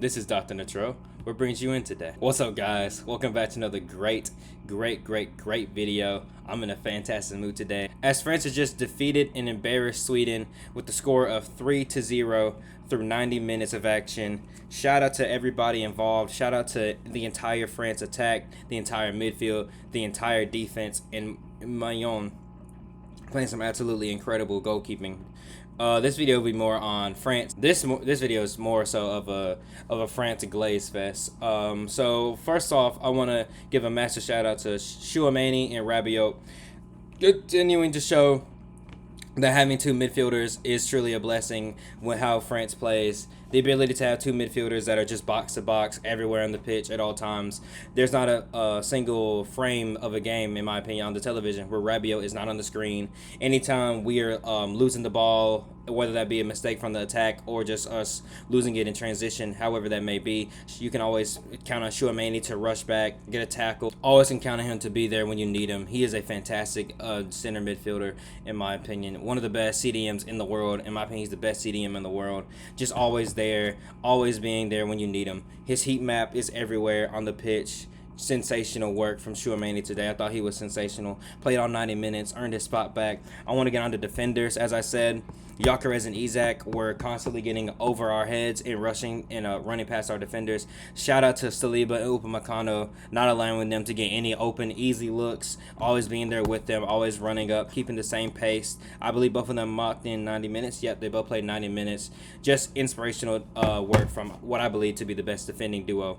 This is Dr. Natrell. What brings you in today? What's up, guys? Welcome back to another great video. I'm in a fantastic mood today, as France has just defeated and embarrassed Sweden with the score of 3-0 through 90 minutes of action. Shout out to everybody involved. Shout out to the entire France attack, the entire midfield, the entire defense, and Mayon playing some absolutely incredible goalkeeping. This video will be more on France. This video is more so of a France glaze fest. So first off, I want to give a massive shout out to Chouamani and Rabiot, continuing to show that having two midfielders is truly a blessing with how France plays. The ability to have two midfielders that are just box to box everywhere on the pitch at all times. There's not a single frame of a game, in my opinion, on the television where Rabiot is not on the screen. Anytime we are losing the ball, whether that be a mistake from the attack or just us losing it in transition, however that may be, you can always count on Chouamani to rush back, get a tackle. Always can count on him to be there when you need him. He is a fantastic center midfielder, in my opinion. One of the best CDMs in the world. In my opinion, he's the best CDM in the world. Just always there, always being there when you need him. His heat map is everywhere on the pitch. Sensational work from Chouamani today. I thought he was sensational. Played all 90 minutes, earned his spot back. I want to get on to defenders. As I said, Gyökeres and Isak were constantly getting over our heads and rushing and running past our defenders. Shout out to Saliba and Upamecano, not allowing them to get any open, easy looks. Always being there with them, always running up, keeping the same pace. I believe both of them mocked in 90 minutes. Yep, they both played 90 minutes. Just inspirational work from what I believe to be the best defending duo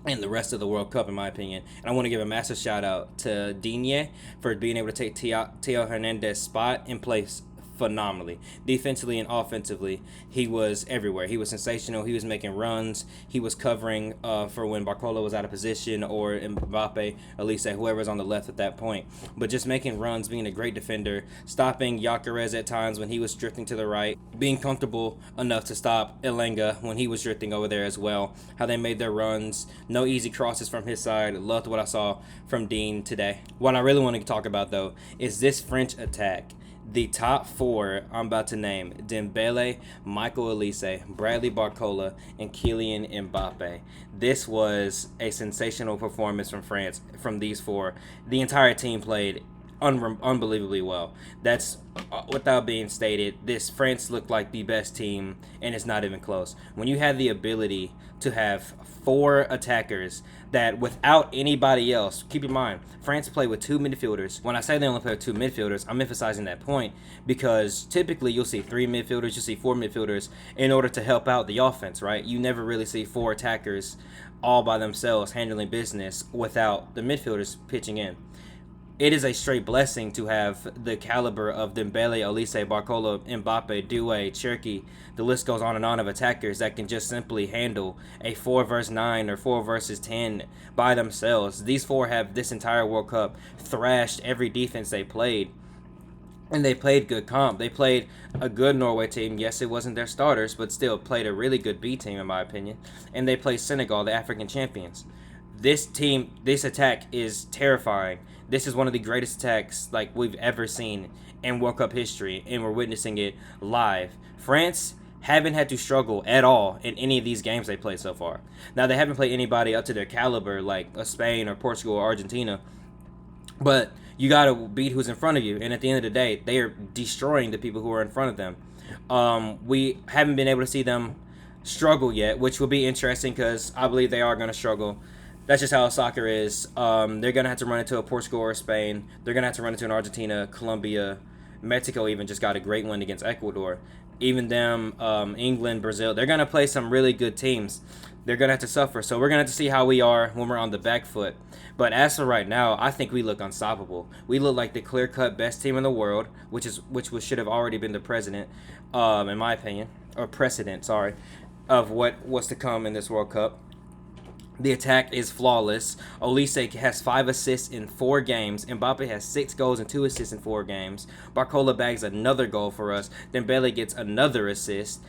and the rest of the World Cup, in my opinion. And I want to give a massive shout out to Digne for being able to take Theo Hernandez's spot and place phenomenally. Defensively and offensively, he was everywhere. He was sensational. He was making runs. He was covering for when Barcola was out of position, or Mbappe, Elise, whoever's on the left at that point. But just making runs, being a great defender, stopping Gyökeres at times when he was drifting to the right, being comfortable enough to stop Elanga when he was drifting over there as well. How they made their runs. No easy crosses from his side. Loved what I saw from Dean today. What I really want to talk about, though, is this French attack. The top four I'm about to name: Dembele, Michael Olise, Bradley Barcola, and Kylian Mbappe. This was a sensational performance from France, from these four. The entire team played unbelievably well. That's without being stated. This France looked like the best team, and it's not even close. When you have the ability to have four attackers that without anybody else, keep in mind, France play with two midfielders. When I say they only play with two midfielders, I'm emphasizing that point because typically you'll see three midfielders, you'll see four midfielders in order to help out the offense, right? You never really see four attackers all by themselves handling business without the midfielders pitching in. It is a straight blessing to have the caliber of Dembele, Olise, Barcola, Mbappe, Doué, Cherki. The list goes on and on of attackers that can just simply handle a 4 versus 9 or 4 versus 10 by themselves. These four have this entire World Cup thrashed every defense they played. And they played good comp. They played a good Norway team. Yes, it wasn't their starters, but still played a really good B team, in my opinion. And they played Senegal, the African champions. This team, this attack is terrifying. This is one of the greatest attacks like we've ever seen in World Cup history, and we're witnessing it live. France haven't had to struggle at all in any of these games they played so far. Now, they haven't played anybody up to their caliber like a Spain or Portugal or Argentina, but you got to beat who's in front of you, and at the end of the day, they are destroying the people who are in front of them. We haven't been able to see them struggle yet, which will be interesting because I believe they are going to struggle. That's just how soccer is. They're going to have to run into a Portugal or a Spain. They're going to have to run into an Argentina, Colombia. Mexico even just got a great win against Ecuador. Even them, England, Brazil, they're going to play some really good teams. They're going to have to suffer. So we're going to have to see how we are when we're on the back foot. But as for right now, I think we look unstoppable. We look like the clear-cut best team in the world, which should have already been the president, in my opinion, or precedent, sorry, of what was to come in this World Cup. The attack is flawless. Olise has 5 assists in 4 games. Mbappe has 6 goals and 2 assists in 4 games. Barcola bags another goal for us. Dembele gets another assist.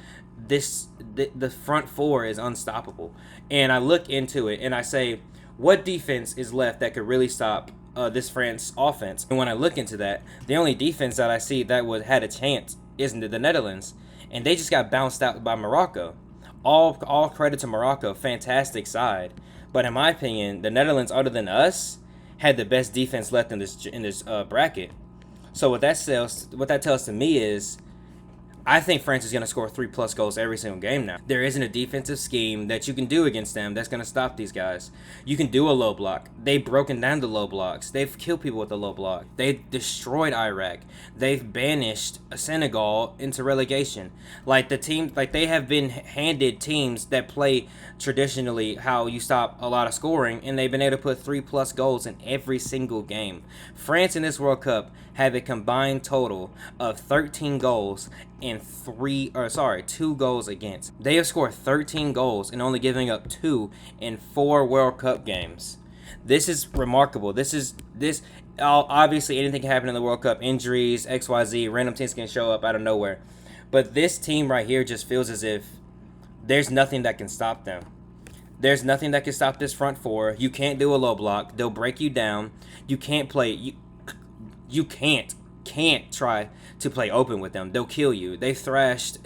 The front four is unstoppable. And I look into it and I say, what defense is left that could really stop this France offense? And when I look into that, the only defense that I see that had a chance is the Netherlands. And they just got bounced out by Morocco. All credit to Morocco, fantastic side. But in my opinion, the Netherlands, other than us, had the best defense left in this bracket. So what that tells to me is I think France is going to score 3+ goals every single game now. There isn't a defensive scheme that you can do against them that's going to stop these guys. You can do a low block. They've broken down the low blocks. They've killed people with the low block. They've destroyed Iraq. They've banished Senegal into relegation. Like they have been handed teams that play traditionally how you stop a lot of scoring, and they've been able to put 3+ goals in every single game. France in this World Cup have a combined total of 13 goals and 2 goals against. They have scored 13 goals and only giving up 2 in 4 World Cup games. This is remarkable. Obviously anything can happen in the World Cup. Injuries, XYZ, random teams can show up out of nowhere. But this team right here just feels as if there's nothing that can stop them. There's nothing that can stop this front four. You can't do a low block. They'll break you down. You can't play. You can't try to play open with them. They'll kill you. They just thrashed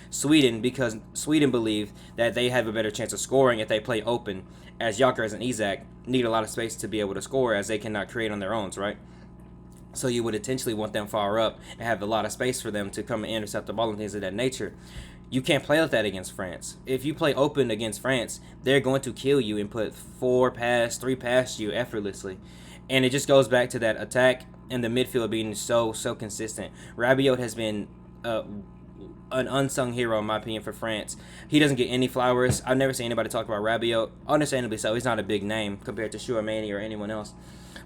Sweden, because Sweden believe that they have a better chance of scoring if they play open, as Jokeris and Isak need a lot of space to be able to score, as they cannot create on their own, right? So you would intentionally want them far up and have a lot of space for them to come and intercept the ball and things of that nature. You can't play like that against France. If you play open against France, they're going to kill you and put 3 past you effortlessly. And it just goes back to that attack and the midfield being so consistent. Rabiot has been an unsung hero, in my opinion, for France. He doesn't get any flowers. I've never seen anybody talk about Rabiot. Understandably so. He's not a big name compared to Chouamani or anyone else.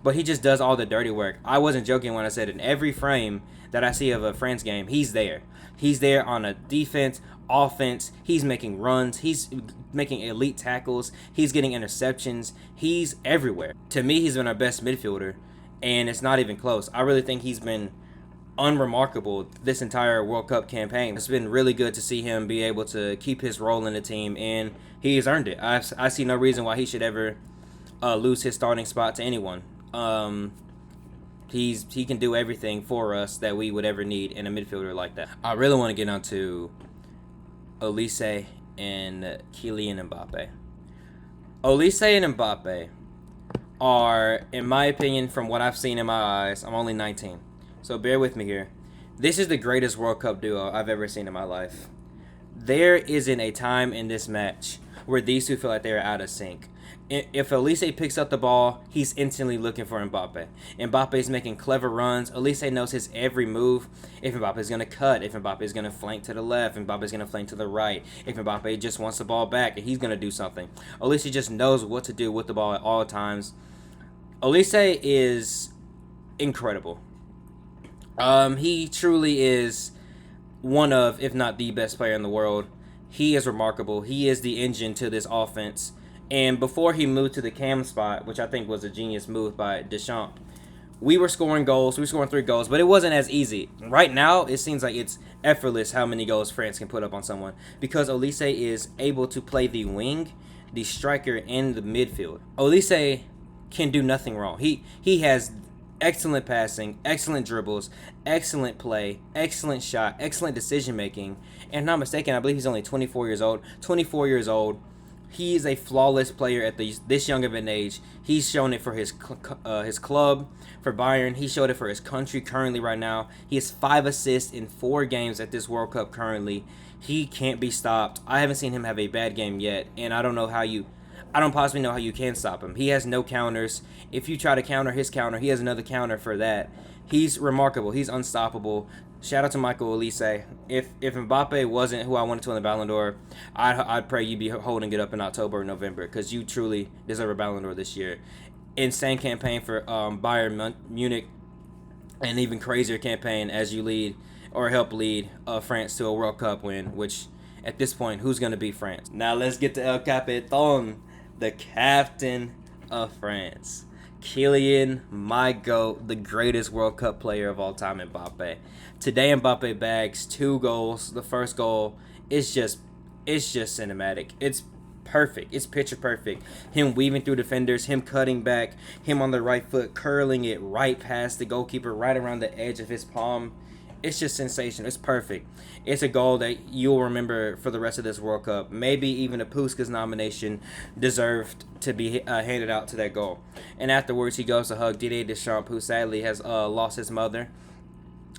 But he just does all the dirty work. I wasn't joking when I said in every frame that I see of a France game, he's there. He's there on a defense, offense. He's making runs. He's making elite tackles. He's getting interceptions. He's everywhere. To me, he's been our best midfielder, and it's not even close. I really think he's been unremarkable this entire World Cup campaign. It's been really good to see him be able to keep his role in the team, and he's earned it. I see no reason why he should ever lose his starting spot to anyone. He can do everything for us that we would ever need in a midfielder like that. I really want to get onto Olise and Kylian Mbappe. Olise and Mbappe are, in my opinion, from what I've seen in my eyes, I'm only 19, so bear with me here. This is the greatest World Cup duo I've ever seen in my life. There isn't a time in this match where these two feel like they're out of sync. If Olise picks up the ball, he's instantly looking for Mbappe. Mbappe's making clever runs. Olise knows his every move. If Mbappe's going to cut, if Mbappe's going to flank to the left, if Mbappe's going to flank to the right, if Mbappe just wants the ball back, he's going to do something. Olise just knows what to do with the ball at all times. Olise is incredible. He truly is one of, if not the best player in the world. He is remarkable. He is the engine to this offense. And before he moved to the cam spot, which I think was a genius move by Deschamps, we were scoring goals. We were scoring 3 goals, but it wasn't as easy. Right now, it seems like it's effortless how many goals France can put up on someone, because Olise is able to play the wing, the striker, and the midfield. Olise can do nothing wrong. He has excellent passing, excellent dribbles, excellent play, excellent shot, excellent decision making. And not mistaken, I believe he's only 24 years old. 24 years old. He is a flawless player at this young of an age. He's shown it for his club, for Bayern. He showed it for his country currently right now. He has 5 assists in 4 games at this World Cup currently. He can't be stopped. I haven't seen him have a bad game yet, and I don't possibly know how you can stop him. He has no counters. If you try to counter his counter, he has another counter for that. He's remarkable. He's unstoppable. Shout out to Michael Olise. If Mbappe wasn't who I wanted to win the Ballon d'Or, I'd pray you'd be holding it up in October or November, because you truly deserve a Ballon d'Or this year. Insane campaign for Bayern Munich, and even crazier campaign as you lead or help lead France to a World Cup win, which at this point, who's going to beat France? Now let's get to El Capitan, the captain of France. Kylian, my GOAT, the greatest World Cup player of all time, Mbappe. Today, Mbappe bags 2 goals. The first goal is just cinematic. It's perfect. It's picture perfect. Him weaving through defenders, him cutting back, him on the right foot, curling it right past the goalkeeper, right around the edge of his palm. It's just sensational. It's perfect. It's a goal that you'll remember for the rest of this World Cup. Maybe even a Puskas nomination deserved to be handed out to that goal. And afterwards, he goes to hug Didier Deschamps, who sadly has lost his mother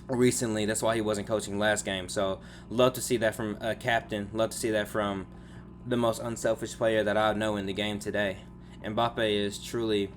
recently. That's why he wasn't coaching last game. So love to see that from a captain. Love to see that from the most unselfish player that I know in the game today. Mbappe is truly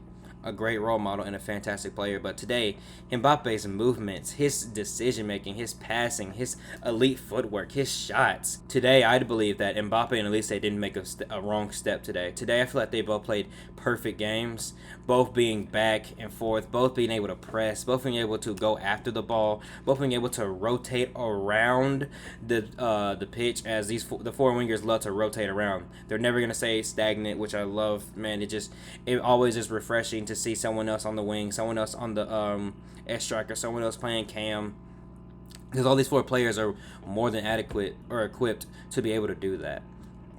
a great role model and a fantastic player. But today, Mbappe's movements, his decision making, his passing, his elite footwork, his shots. Today, I believe that Mbappe and Elise didn't make a wrong step today. Today, I feel like they both played perfect games, both being back and forth, both being able to press, both being able to go after the ball, both being able to rotate around the pitch, as the four wingers love to rotate around. They're never gonna stay stagnant, which I love. Man, it always is refreshing to see someone else on the wing, someone else on the S striker, someone else playing cam, because all these four players are more than adequate or equipped to be able to do that.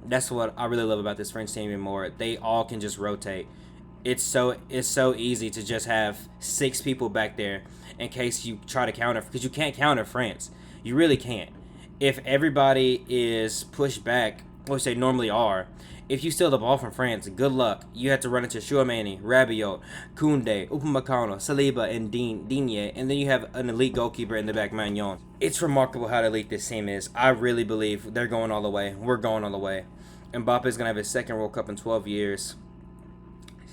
That's what I really love about this French team and more. They all can just rotate. It's so easy to just have 6 people back there in case you try to counter, because you can't counter France. You really can't. If everybody is pushed back, which they normally are, if you steal the ball from France, good luck. You have to run into Chouameni, Rabiot, Koundé, Upamecano, Saliba, and Digne, and then you have an elite goalkeeper in the back, Magnon. It's remarkable how elite this team is. I really believe they're going all the way. We're going all the way. Mbappe is going to have his second World Cup in 12 years.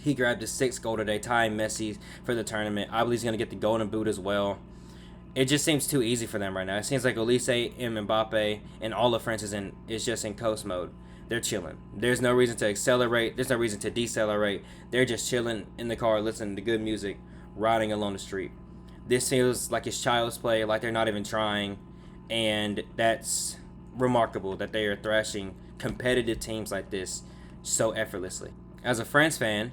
He grabbed his 6th goal today, tying Messi for the tournament. I believe he's going to get the Golden Boot as well. It just seems too easy for them right now. It seems like Elise and Mbappe and all of France is just in coast mode. They're chilling. There's no reason to accelerate. There's no reason to decelerate. They're just chilling in the car, listening to good music, riding along the street. This feels like it's child's play, like they're not even trying. And that's remarkable that they are thrashing competitive teams like this so effortlessly. As a France fan,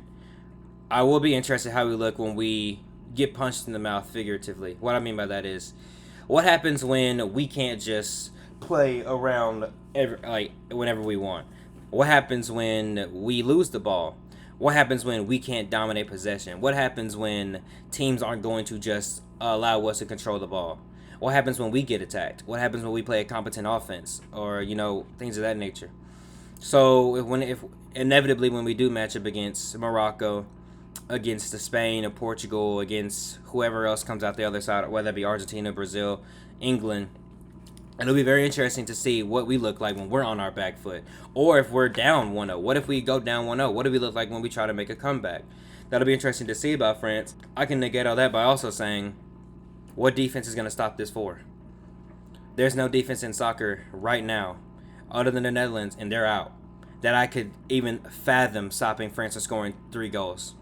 I will be interested how we look when we get punched in the mouth figuratively. What I mean by that is, what happens when we can't just play around whenever we want? What happens when we lose the ball? What happens when we can't dominate possession? What happens when teams aren't going to just allow us to control the ball? What happens when we get attacked? What happens when we play a competent offense, or things of that nature? So if inevitably when we do match up against Morocco, against Spain or Portugal, against whoever else comes out the other side, whether it be Argentina, Brazil, England, it'll be very interesting to see what we look like when we're on our back foot, or if we're down 1-0. What if we go down 1-0? What do we look like when we try to make a comeback? That'll be interesting to see about France. I can negate all that by also saying, what defense is going to stop this for? There's no defense in soccer right now, other than the Netherlands, and they're out, that I could even fathom stopping France from scoring 3 goals.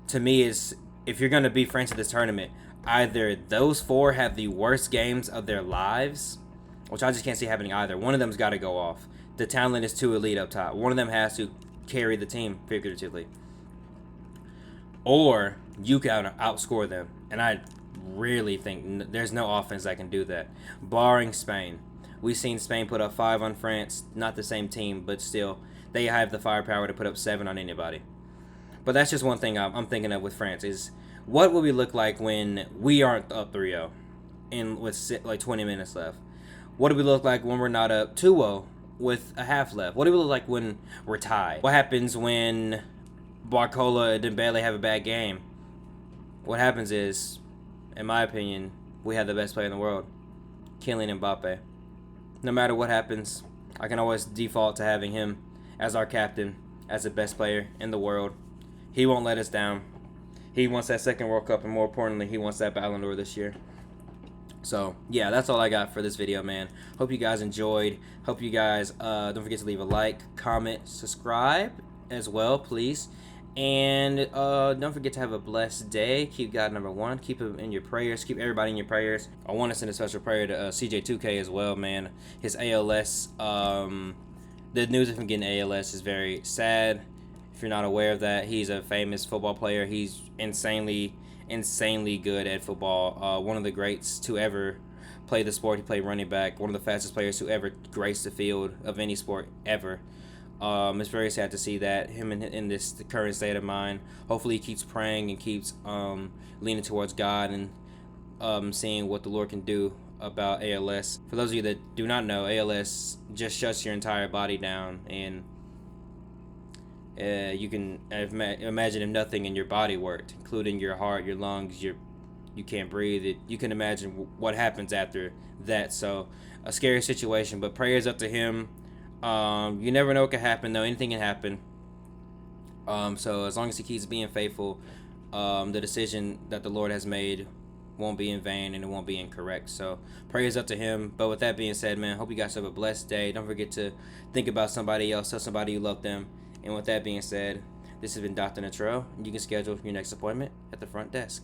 To me, is if you're going to beat France at this tournament, either those 4 have the worst games of their lives, which I just can't see happening either. One of them's got to go off. The talent is too elite up top. One of them has to carry the team figuratively. Or you can outscore them. And I really think there's no offense that can do that, barring Spain. We've seen Spain put up 5 on France. Not the same team, but still, they have the firepower to put up 7 on anybody. But that's just one thing I'm thinking of with France is, what will we look like when we aren't up 3-0 and with like 20 minutes left? What do we look like when we're not up 2-0 with a half left? What do we look like when we're tied? What happens when Barcola and Dembele have a bad game? What happens is, in my opinion, we have the best player in the world, Kylian Mbappe. No matter what happens, I can always default to having him as our captain, as the best player in the world. He won't let us down. He wants that second World Cup, and more importantly, he wants that Ballon d'Or this year. So, yeah, that's all I got for this video, man. Hope you guys enjoyed. Hope you guys don't forget to leave a like, comment, subscribe as well, please. And don't forget to have a blessed day. Keep God number 1. Keep him in your prayers. Keep everybody in your prayers. I want to send a special prayer to CJ2K as well, man. His ALS, the news of him getting ALS is very sad. If you're not aware of that, he's a famous football player. He's insanely good at football. One of the greats to ever play the sport. He played running back. One of the fastest players to ever grace the field of any sport ever. It's very sad to see that, him in this current state of mind. Hopefully he keeps praying and keeps leaning towards God and seeing what the Lord can do about ALS. For those of you that do not know, ALS just shuts your entire body down, and you can imagine if nothing in your body worked, including your heart, your lungs, you can't breathe. You can imagine what happens after that. So a scary situation, but prayers up to him. You never know what can happen, though. Anything can happen. So as long as he keeps being faithful, the decision that the Lord has made won't be in vain, and it won't be incorrect. So prayers up to him. But with that being said, man, hope you guys have a blessed day. Don't forget to think about somebody else, tell somebody you love them. And with that being said, this has been Dr. Natrell, and you can schedule your next appointment at the front desk.